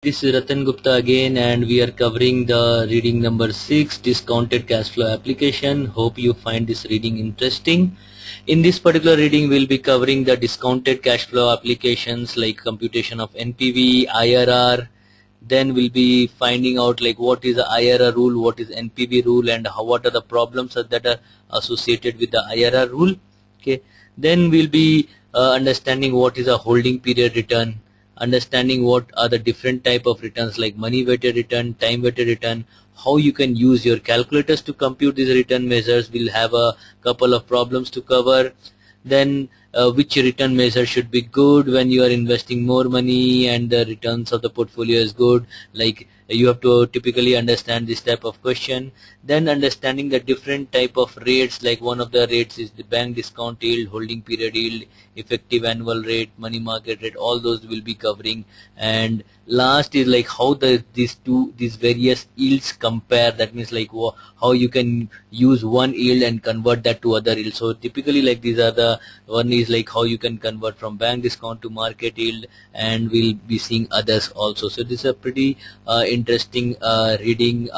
This is Ratan Gupta again, and we are covering the reading number 6, discounted cash flow application. Hope you find this reading interesting. In this particular reading, we'll be covering the discounted cash flow applications like computation of NPV, IRR. Then we'll be finding out like what is the IRR rule, what is NPV rule, and what are the problems that are associated with the IRR rule. Okay. Then we'll be understanding what is a holding period return, understanding what are the different type of returns like money weighted return, time weighted return, how you can use your calculators to compute these return measures. We'll have a couple of problems to cover. Then which return measure should be good when you are investing more money and the returns of the portfolio is good, like you have to typically understand this type of question. Then understanding the different type of rates, like one of the rates is the bank discount yield, holding period yield, effective annual rate, money market rate, all those will be covering. And last is like how these various yields compare. That means like how you can use one yield and convert that to other yield. So typically like these are the one is like how you can convert from bank discount to market yield, and we'll be seeing others also. So this is a pretty interesting reading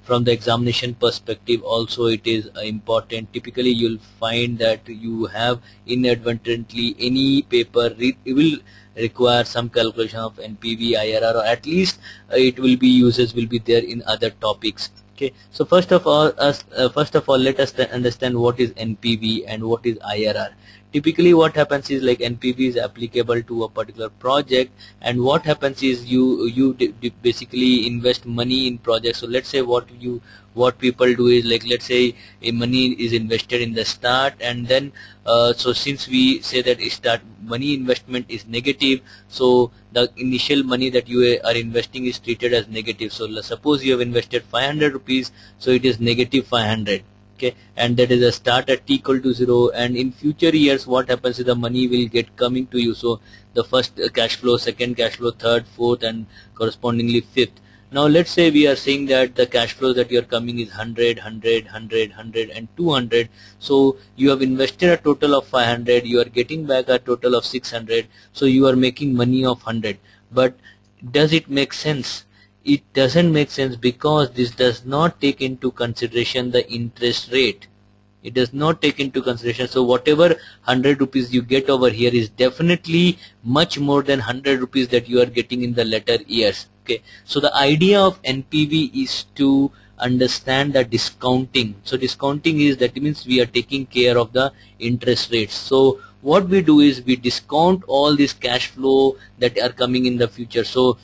from the examination perspective. Also it is important. Typically you'll find that you have inadvertently any paper will require some calculation of NPV, IRR, or at least it will be uses will be there in other topics. Okay, so first of all let us understand what is NPV and what is IRR. Typically what happens is like NPV is applicable to a particular project, and what happens is you basically invest money in projects. So let's say what people do is like, let's say a money is invested in the start, and then so since we say that start money investment is negative, so the initial money that you are investing is treated as negative. So suppose you have invested 500 rupees, so it is negative 500. Okay, and that is a start at t equal to 0, and in future years what happens is the money will get coming to you. So the first cash flow, second cash flow, third, fourth, and correspondingly fifth. Now let's say we are saying that the cash flow that you are coming is 100, 100, 100, 100, and 200. So you have invested a total of 500, you are getting back a total of 600, so you are making money of 100. But does it make sense? It doesn't make sense, because this does not take into consideration the interest rate. It does not take into consideration. So whatever 100 rupees you get over here is definitely much more than 100 rupees that you are getting in the later years. Okay, so the idea of NPV is to understand the discounting. So discounting is, that means we are taking care of the interest rates. So what we do is we discount all this cash flow that are coming in the future. So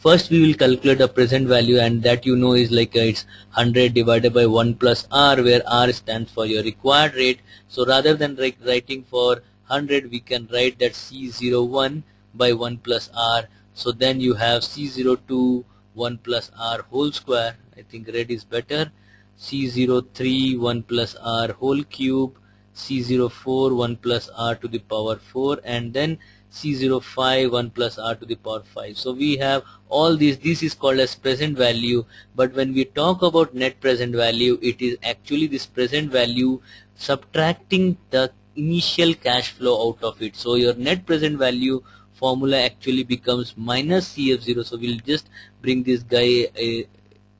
first we will calculate the present value, and that you know is like it's 100 divided by 1 plus R, where R stands for your required rate. So rather than writing for 100, we can write that C01 by 1 plus R. So then you have C02 1 plus R whole square. I think red is better. C03 1 plus R whole cube, C04 1 plus R to the power 4, and then C05 1 plus R to the power 5. So we have all these. This is called as present value, but when we talk about net present value, it is actually this present value subtracting the initial cash flow out of it. So your net present value formula actually becomes minus CF0. So we'll just bring this guy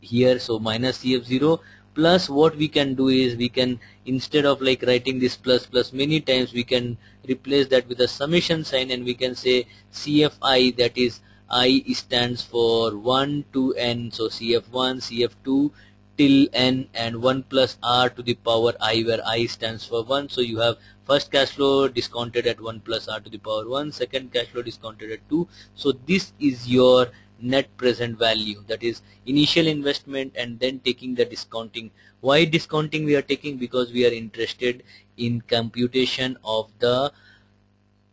here. So minus CF0 plus, what we can do is we can, instead of like writing this plus many times, we can replace that with a summation sign, and we can say CFI, that is I stands for 1 to n. So CF1, CF2 till n, and 1 plus R to the power I, where I stands for 1. So you have first cash flow discounted at 1 plus R to the power 1, second cash flow discounted at 2. So this is your net present value, that is initial investment and then taking the discounting. Why discounting we are taking? Because we are interested in computation of the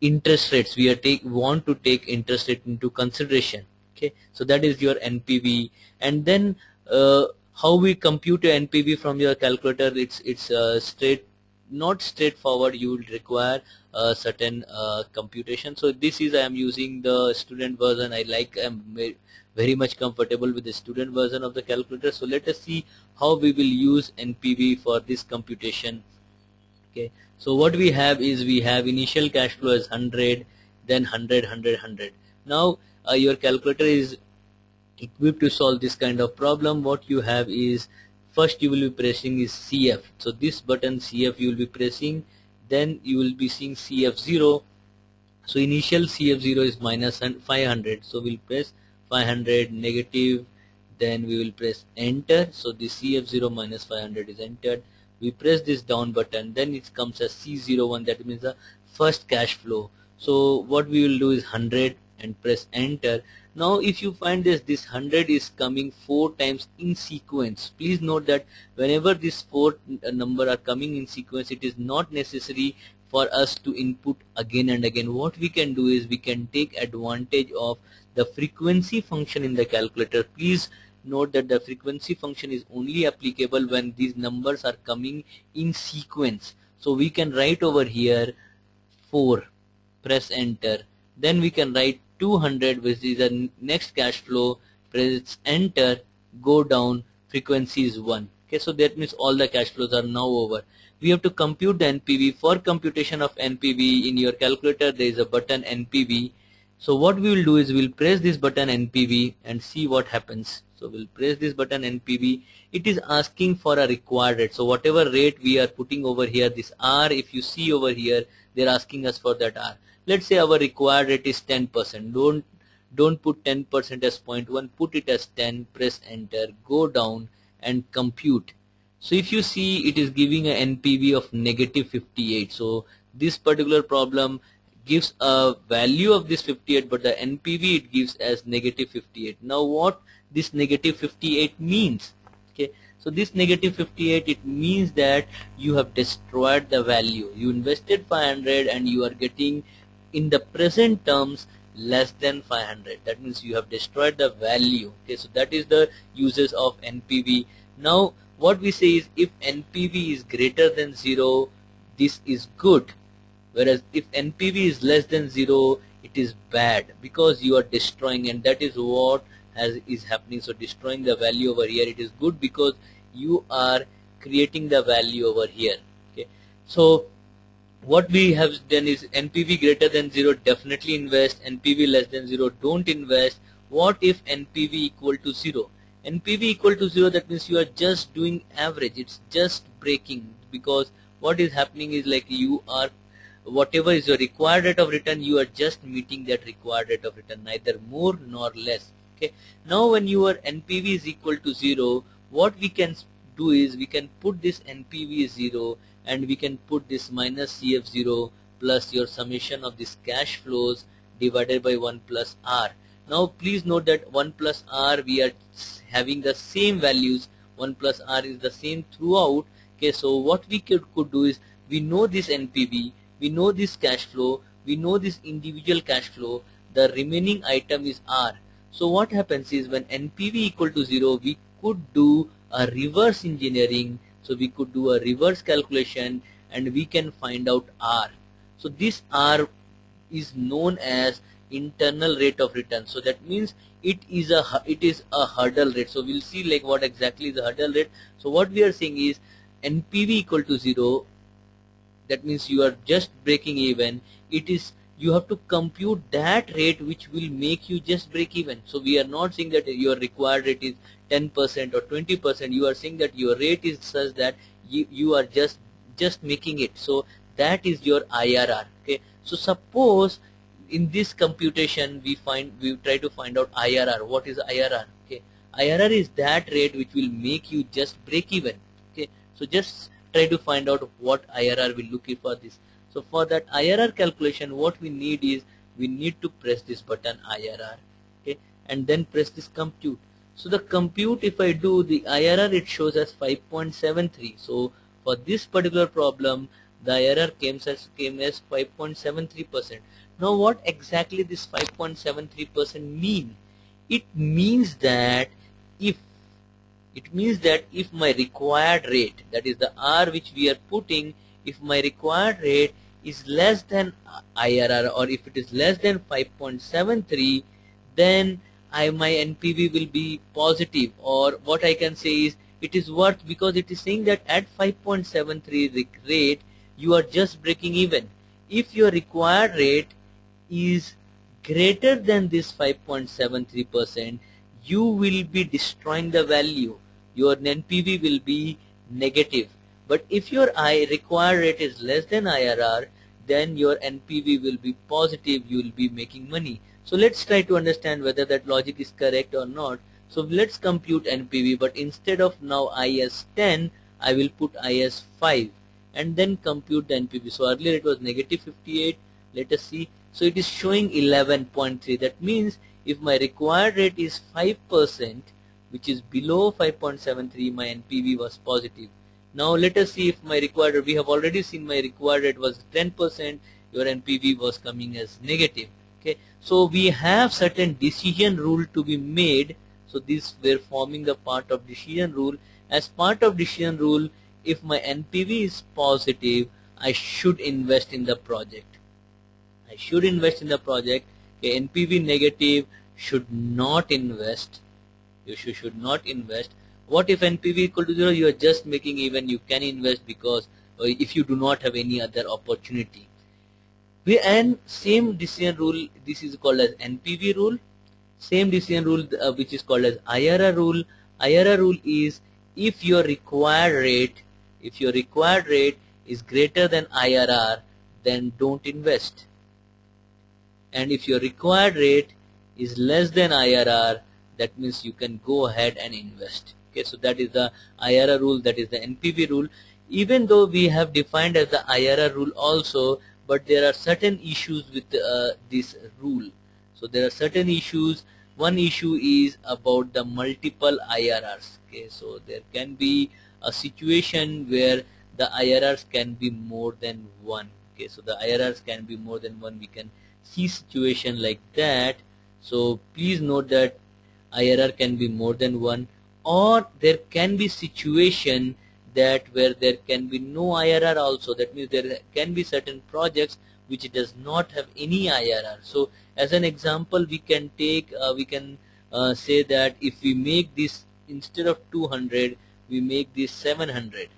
interest rates. We want to take interest rate into consideration. Okay, so that is your NPV. And then how we compute a NPV from your calculator, it's not straightforward. You will require a certain computation. So this is, I am using the student version. I'm very much comfortable with the student version of the calculator. So let us see how we will use NPV for this computation. Okay, so what we have is we have initial cash flow as 100, then 100, 100, 100. Now your calculator is equipped to solve this kind of problem, what you have is, first you will be pressing is CF. So this button CF you will be pressing, then you will be seeing CF0. So initial CF0 is minus 500, so we'll press 500 negative, then we will press enter. So the CF0 minus 500 is entered. We press this down button, then it comes as C01, that means the first cash flow. So what we will do is 100 and press enter. Now if you find this 100 is coming 4 times in sequence. Please note that whenever these 4 number are coming in sequence, it is not necessary for us to input again and again. What we can do is we can take advantage of the frequency function in the calculator. Please note that the frequency function is only applicable when these numbers are coming in sequence. So we can write over here 4, press enter, then we can write 200, which is the next cash flow, press enter, go down, frequency is 1. Okay, so that means all the cash flows are now over. We have to compute the NPV. For computation of NPV in your calculator, there is a button NPV. So what we will do is we'll press this button NPV and see what happens. So we'll press this button NPV. It is asking for a required rate. So whatever rate we are putting over here, this R, if you see over here, they're asking us for that R. Let's say our required rate is 10%. Don't put 10% as 0.1, put it as 10, press enter, go down and compute. So if you see, it is giving an NPV of negative 58. So this particular problem gives a value of this 58, but the NPV it gives as negative 58. Now what this negative 58 means? Okay, so this negative 58, it means that you have destroyed the value. You invested 500 and you are getting in the present terms less than 500. That means you have destroyed the value. Okay, so that is the uses of NPV. Now what we say is, if NPV is greater than 0, this is good, whereas if NPV is less than 0, it is bad, because you are destroying, and that is what is happening. So destroying the value over here, it is good because you are creating the value over here. Okay, so what we have done is, NPV greater than 0, definitely invest. NPV less than 0, don't invest. What if NPV equal to 0? NPV equal to 0, that means you are just doing average, it's just breaking, because what is happening is, like, you are, whatever is your required rate of return, you are just meeting that required rate of return, neither more nor less. Okay, now when your NPV is equal to 0, what we can do is we can put this NPV 0 and we can put this minus CF0 plus your summation of this cash flows divided by 1 plus R. Now please note that 1 plus R, we are having the same values. 1 plus R is the same throughout. Okay, so what we could do is, we know this NPV, we know this cash flow, we know this individual cash flow, the remaining item is R. So what happens is, when NPV equal to 0, we could do a reverse engineering. So we could do a reverse calculation and we can find out R. So this R is known as internal rate of return. So that means it is a hurdle rate. So we'll see like what exactly is the hurdle rate. So what we are saying is, NPV equal to 0, that means you are just breaking even. It is, you have to compute that rate which will make you just break even. So we are not saying that your required rate is 10% or 20%. You are saying that your rate is such that you are just making it. So that is your IRR. Okay, so suppose in this computation we try to find out IRR. What is IRR? Okay, IRR is that rate which will make you just break even. Okay, so just try to find out what IRR will look for this. So for that IRR calculation, what we need is, we need to press this button IRR, okay, and then press this compute. So the compute, if I do the IRR, it shows as 5.73. So for this particular problem, the IRR came as 5.73%. Now what exactly this 5.73% mean? It means that if my required rate, that is the R which we are putting, if my required rate is less than IRR, or if it is less than 5.73, then my NPV will be positive, or what I can say is, it is worth, because it is saying that at 5.73 rate you are just breaking even. If your required rate is greater than this 5.73%, you will be destroying the value. Your NPV will be negative. But if your required rate is less than IRR, then your NPV will be positive. You will be making money. So let's try to understand whether that logic is correct or not. So let's compute NPV, but instead of now I as 10, I will put I as 5 and then compute the NPV. So earlier it was negative 58. Let us see. So it is showing 11.3. That means if my required rate is 5%, which is below 5.73, my NPV was positive. Now let us see if my required rate, we have already seen my required rate was 10%, your NPV was coming as negative. Okay, so we have certain decision rule to be made. So this we're forming the part of decision rule. As part of decision rule, if my NPV is positive, I should invest in the project. I should invest in the project. Okay, NPV negative, should not invest. You should not invest. What if NPV equal to 0? You are just making even. You can invest because if you do not have any other opportunity. And same decision rule, this is called as NPV rule. Same decision rule which is called as IRR rule. IRR rule is if your required rate is greater than IRR, then don't invest. And if your required rate is less than IRR, that means you can go ahead and invest. Okay, so that is the IRR rule, that is the NPV rule. Even though we have defined as the IRR rule also, but there are certain issues with this rule. So there are certain issues. One issue is about the multiple IRRs. Okay, so there can be a situation where the IRRs can be more than one. Okay, so the IRRs can be more than one. We can see situation like that. So please note that IRR can be more than one, or there can be situation that where there can be no IRR also. That means there can be certain projects which does not have any IRR. So as an example, we can take say that if we make this instead of 200, we make this 700.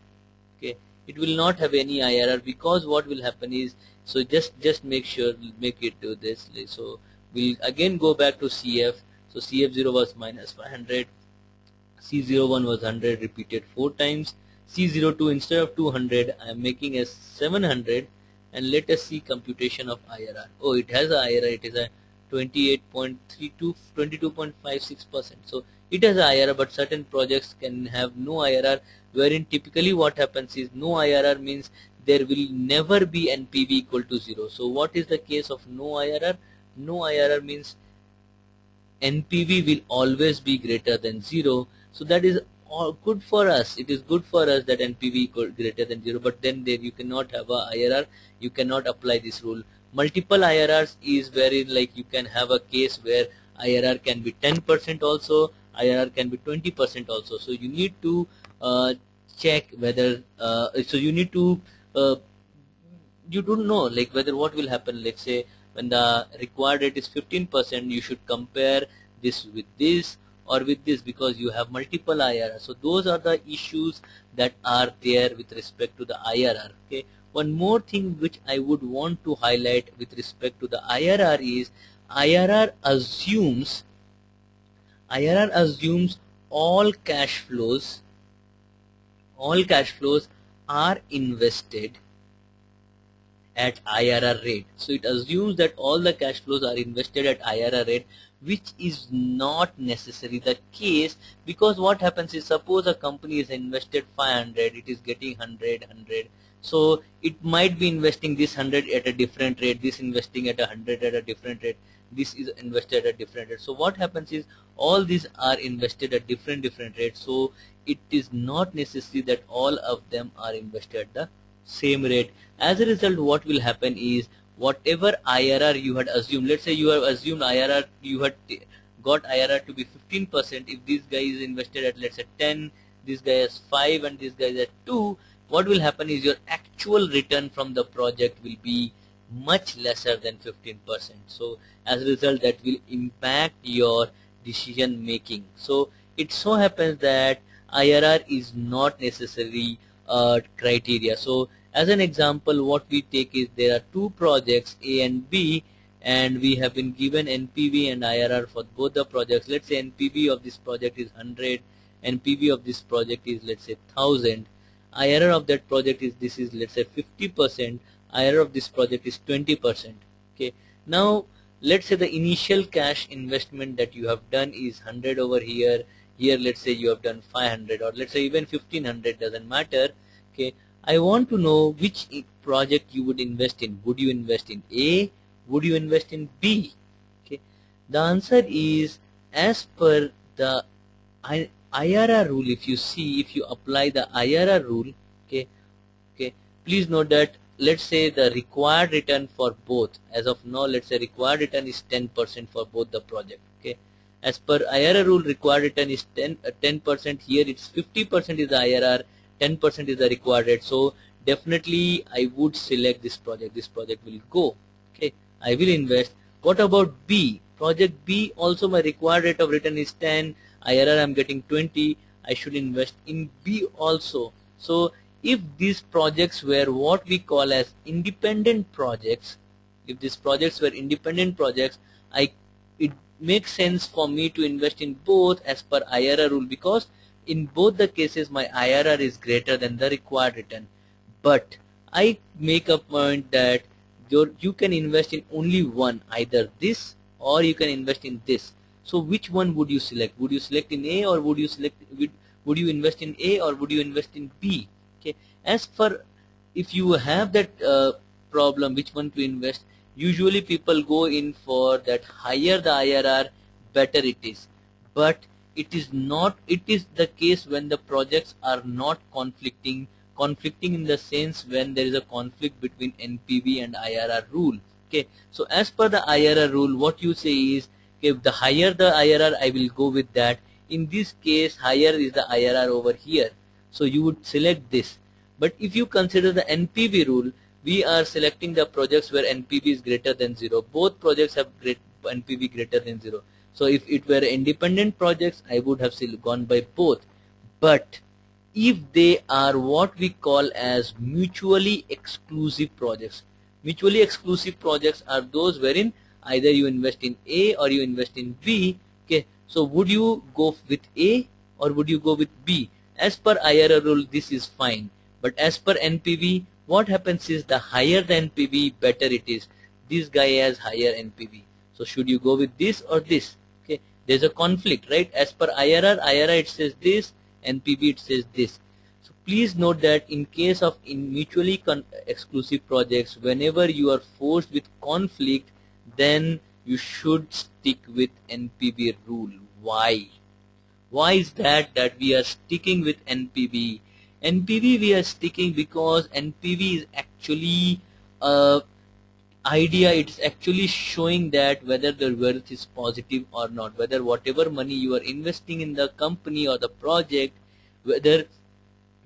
Okay, it will not have any IRR, because what will happen is, so just make it to this. So we'll again go back to CF. So CF0 was minus 500, C01 was 100 repeated 4 times, C02 instead of 200 I am making as 700, and let us see computation of IRR. Oh, it has a IRR, it is a 28.32, 22.56%. So it has a IRR, but certain projects can have no IRR, wherein typically what happens is no IRR means there will never be NPV equal to 0. So what is the case of no IRR? No IRR means NPV will always be greater than 0. So that is all good for us. It is good for us that NPV equal greater than 0, but then there you cannot have a IRR. You cannot apply this rule. Multiple IRRs is wherein like you can have a case where IRR can be 10% also, IRR can be 20% also. So you need to check whether so you need to you don't know like whether what will happen. Let's say when the required rate is 15%, you should compare this with this or with this, because you have multiple IRR. So those are the issues that are there with respect to the IRR. Okay. One more thing which I would want to highlight with respect to the IRR is IRR assumes all cash flows are invested at IRR rate. So it assumes that all the cash flows are invested at IRR rate, which is not necessarily the case, because what happens is, suppose a company is invested 500, it is getting 100. So it might be investing this 100 at a different rate, this investing at 100 at a different rate, this is invested at a different rate. So what happens is all these are invested at different rates. So it is not necessary that all of them are invested at the same rate. As a result, what will happen is whatever IRR you had assumed, let's say you have assumed IRR, you had got IRR to be 15%. If this guy is invested at, let's say 10, this guy has 5, and this guy is at 2, what will happen is your actual return from the project will be much lesser than 15%. So as a result, that will impact your decision making. So it so happens that IRR is not necessarily criteria. So as an example, what we take is there are two projects A and B. and we have been given NPV and IRR for both the projects. Let's say NPV of this project is 100, NPV of this project is, let's say, 1000. IRR of that project is, this is, let's say, 50%. IRR of this project is 20%. Okay. Now let's say the initial cash investment that you have done is 100 over here. Here let's say you have done 500, or let's say even 1500, doesn't matter. Okay. I want to know which project you would invest in. Would you invest in A? Would you invest in B? Okay. The answer is, as per the IRR rule, if you apply the IRR rule, okay, please note that, let's say the required return for both, as of now, let's say required return is 10% for both the project. Okay. As per IRR rule, required return is 10%. Here it's 50% is the IRR, 10% is the required rate. So definitely I would select this project. This project will go. Okay. I will invest. What about B? Project B, also my required rate of return is 10. IRR I'm getting 20. I should invest in B also. So if these projects were what we call as independent projects, if these projects were independent projects, it makes sense for me to invest in both as per IRR rule, because in both the cases my IRR is greater than the required return. But I make a point that you can invest in only one, either this or you can invest in this. So which one would you select? Would you select in A, or would you invest in A, or would you invest in B? Okay. As for, if you have that problem which one to invest, usually people go in for that higher the IRR, better it is. But it is not. It is the case when the projects are not conflicting in the sense when there is a conflict between NPV and IRR rule. Okay. So as per the IRR rule, what you say is, if the higher the IRR, I will go with that. In this case, higher is the IRR over here, so you would select this. But if you consider the NPV rule, we are selecting the projects where NPV is greater than 0. Both projects have NPV greater than 0. So if it were independent projects, I would have still gone by both. But if they are what we call as mutually exclusive projects, mutually exclusive projects are those wherein either you invest in A or you invest in B. Okay, so would you go with A or would you go with B? As per IRR rule, this is fine. But as per NPV, what happens is, the higher the NPV, better it is. This guy has higher NPV. So should you go with this or this? Okay, there's a conflict, right? As per IRR it says this, NPV it says this. So please note that in case of mutually exclusive projects, whenever you are forced with conflict, then you should stick with NPV rule. Why? Why is that we are sticking with NPV? NPV we are sticking because NPV is actually idea. It's actually showing that whether the wealth is positive or not, whether whatever money you are investing in the company or the project, whether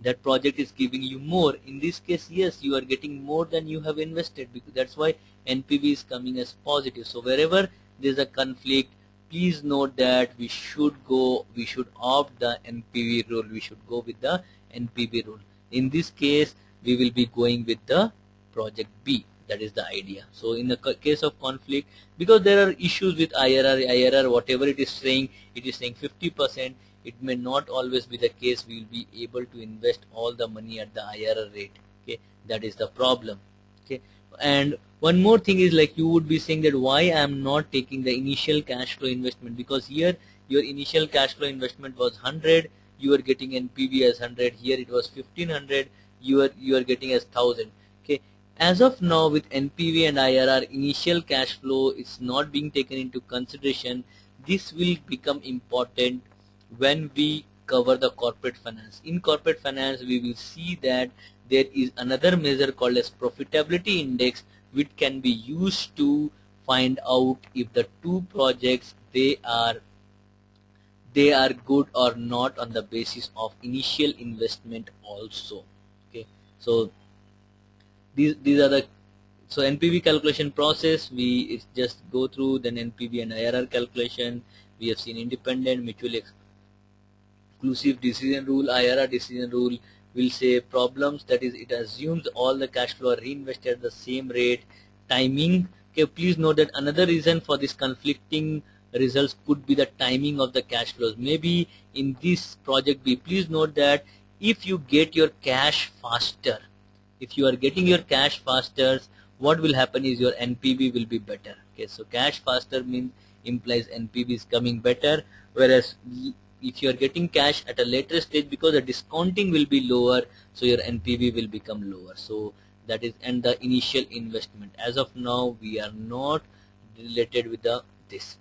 that project is giving you more. In this case, yes, you are getting more than you have invested, because that's why NPV is coming as positive. So wherever there is a conflict, please note that we should opt the NPV rule. We should go with the NPV rule. In this case, we will be going with the project B. That is the idea. So in the case of conflict, because there are issues with IRR, whatever it is saying 50%. It may not always be the case. We will be able to invest all the money at the IRR rate. Okay, that is the problem. Okay, and one more thing is, like, you would be saying that why I am not taking the initial cash flow investment, because here your initial cash flow investment was 100. You are getting NPV as 100. Here it was 1500. You are getting as 1000. Okay, as of now with NPV and IRR, initial cash flow is not being taken into consideration. This will become important when we cover the corporate finance. In corporate finance, we will see that there is another measure called as profitability index, which can be used to find out if the two projects they are good or not on the basis of initial investment also. Okay, so these are the NPV calculation process. We just go through, then NPV and IRR calculation. We have seen independent, mutually exclusive decision rule. IRR decision rule will say problems, that is, it assumes all the cash flow are reinvested at the same rate. Timing Okay, please note that another reason for this conflicting results could be the timing of the cash flows. Maybe in this project B, please note that if you get your cash faster, if you are getting your cash faster, what will happen is your NPV will be better. Okay, so cash faster means implies NPV is coming better, whereas if you are getting cash at a later stage, because the discounting will be lower, so your NPV will become lower. So that is, and the initial investment, as of now we are not related with the this.